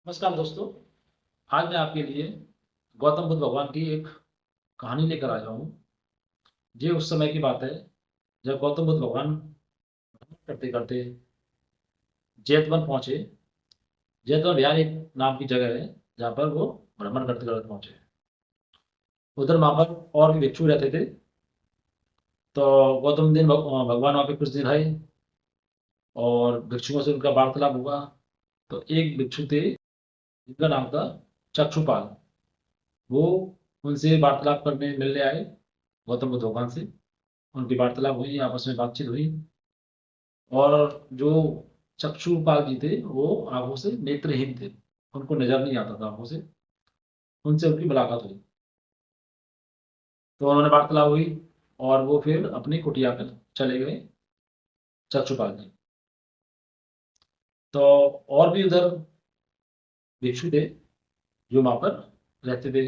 नमस्कार दोस्तों। आज मैं आपके लिए गौतम बुद्ध भगवान की एक कहानी लेकर आया हूँ। ये उस समय की बात है जब गौतम बुद्ध भगवान भ्रमण करते करते जैतवन पहुँचे। जैतवन बिहार एक नाम की जगह है जहाँ पर वो भ्रमण करते करते पहुँचे। उधर वहाँ पर और भी भिक्षु रहते थे। तो गौतम दिन भगवान वहाँ पे कुछ दिन रहे और भिक्षुओं से उनका वार्तालाप हुआ। तो एक भिक्षु थे जिनका नाम था चक्षुपाल। वो उनसे वार्तालाप करने मिलने आए गौतम बुद्ध भगवान से। उनकी वार्तालाप हुई, आपस में बातचीत हुई। और जो चक्षुपाल जी थे वो आंखों से नेत्रहीन थे, उनको नजर नहीं आता था आंखों से। उनसे उनकी मुलाकात हुई, तो उन्होंने वार्तालाप हुई और वो फिर अपनी कुटिया पर चले गए चक्षुपाल जी। तो और भी उधर भिक्षु थे जो वहां पर रहते थे।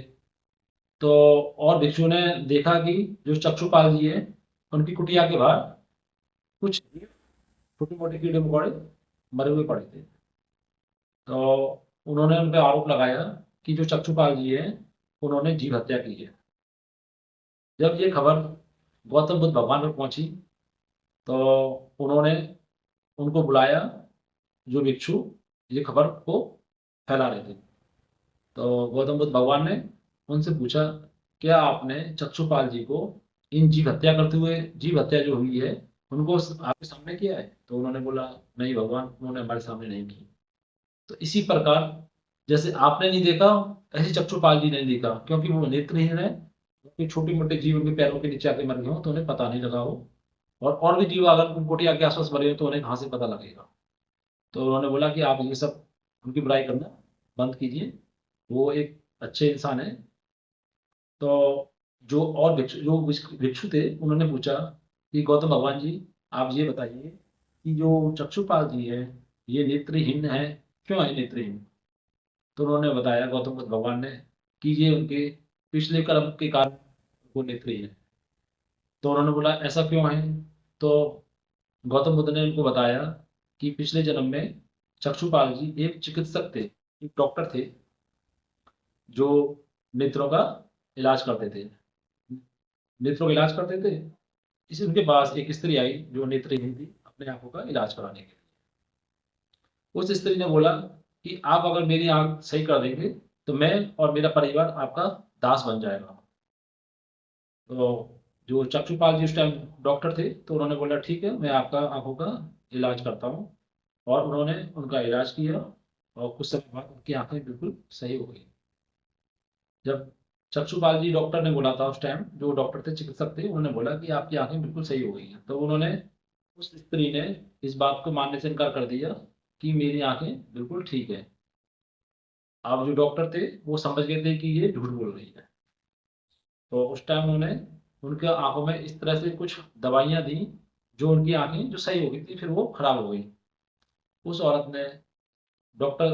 तो और भिक्षु ने देखा कि जो चक्षुपाल जी है उनकी कुटिया के बाहर कुछ छोटे मोटे कीड़े मकोड़े मरे हुए पड़े थे। तो उन्होंने उन पे आरोप लगाया कि जो चक्षुपाल जी हैं उन्होंने जीव हत्या की है। जब ये खबर गौतम बुद्ध भगवान पर पहुंची तो उन्होंने उनको बुलाया जो भिक्षु ये खबर को फैला रहे थे। तो गौतम बुद्ध भगवान ने उनसे पूछा, क्या आपने चक्षुपाल जी को इन जीव हत्या करते हुए, जीव हत्या जो हुई है उनको आपके सामने किया है? तो उन्होंने बोला, नहीं भगवान, उन्होंने हमारे सामने नहीं की। तो इसी प्रकार जैसे आपने नहीं देखा, ऐसे चक्षुपाल जी ने नहीं देखा, क्योंकि वो नेत्रहीन है। उनके छोटे मोटे जीव उनके पैरों के नीचे आके मर गए हो तो उन्हें पता नहीं लगा हो। और भी जीव अगर उन कोटिया के आसपास मरे हो तो उन्हें कहाँ से पता लगेगा। तो उन्होंने बोला कि आप ये सब उनकी बुराई करना बंद कीजिए, वो एक अच्छे इंसान है। तो जो और भिक्षु थे उन्होंने पूछा कि गौतम भगवान जी, आप ये बताइए कि जो चक्षुपाल जी है ये नेत्रहीन है, क्यों है नेत्रहीन? तो उन्होंने बताया गौतम बुद्ध भगवान ने कि ये उनके पिछले कर्म के कारण वो नेत्रहीन है। तो उन्होंने बोला, ऐसा क्यों है? तो गौतम बुद्ध ने उनको बताया कि पिछले जन्म में चक्षुपाल जी एक चिकित्सक थे, एक डॉक्टर थे जो नेत्रों का इलाज करते थे। नेत्रों का इलाज करते थे। इसी उनके पास एक स्त्री आई जो नेत्रहीन थी, अपने आंखों का इलाज कराने के लिए। उस स्त्री ने बोला कि आप अगर मेरी आंख सही कर देंगे तो मैं और मेरा परिवार आपका दास बन जाएगा। तो जो चक्षुपाल जी उस टाइम डॉक्टर थे तो उन्होंने बोला, ठीक है, मैं आपका आंखों का इलाज करता हूँ। और उन्होंने उनका इलाज किया और कुछ समय बाद उनकी आंखें बिल्कुल सही हो गई। जब चक्षुपाल जी डॉक्टर ने बोला था उस टाइम, जो डॉक्टर थे, चिकित्सक थे, उन्होंने बोला कि आपकी आंखें बिल्कुल सही हो गई हैं, तो उन्होंने, उस स्त्री ने इस बात को मानने से इनकार कर दिया कि मेरी आंखें बिल्कुल ठीक है। अब जो डॉक्टर थे वो समझ गए थे कि ये झूठ बोल रही है। तो उस टाइम उन्होंने उनके आंखों में इस तरह से कुछ दवाइयां दी जो उनकी आंखें जो सही हो गई थी फिर वो खराब हो गई। उस औरत ने, डॉक्टर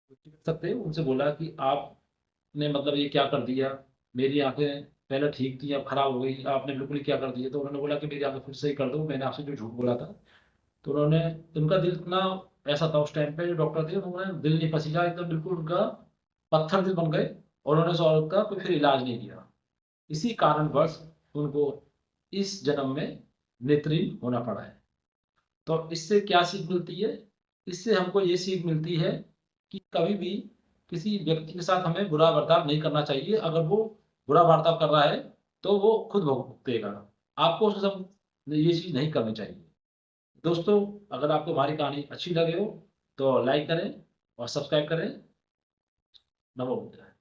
चिकित्सक थे, उनसे बोला कि आपने मतलब ये क्या कर दिया, मेरी आंखें पहले ठीक थी अब खराब हो गई, आपने बिल्कुल ही क्या कर दिया? तो उन्होंने बोला कि मेरी आंखें फिर सही कर दो, मैंने आपसे जो झूठ बोला था। तो उन्होंने, उनका दिल इतना ऐसा था उस टाइम पे, जो डॉक्टर थे उन्होंने दिल नहीं पसीजा, एकदम बिल्कुल उनका पत्थर दिल बन गए। और उन्होंने उस औरत का कोई फिर इलाज नहीं किया। इसी कारणवश उनको इस जन्म में नेत्रहीन होना पड़ा है। तो इससे क्या सीख मिलती है? इससे हमको ये सीख मिलती है कि कभी भी किसी व्यक्ति के साथ हमें बुरा बर्ताव नहीं करना चाहिए। अगर वो बुरा बर्ताव कर रहा है तो वो खुद भुगतेगा। आपको उसके साथ ये चीज़ नहीं करनी चाहिए। दोस्तों, अगर आपको हमारी कहानी अच्छी लगे हो तो लाइक करें और सब्सक्राइब करें। नमो बुद्धाय।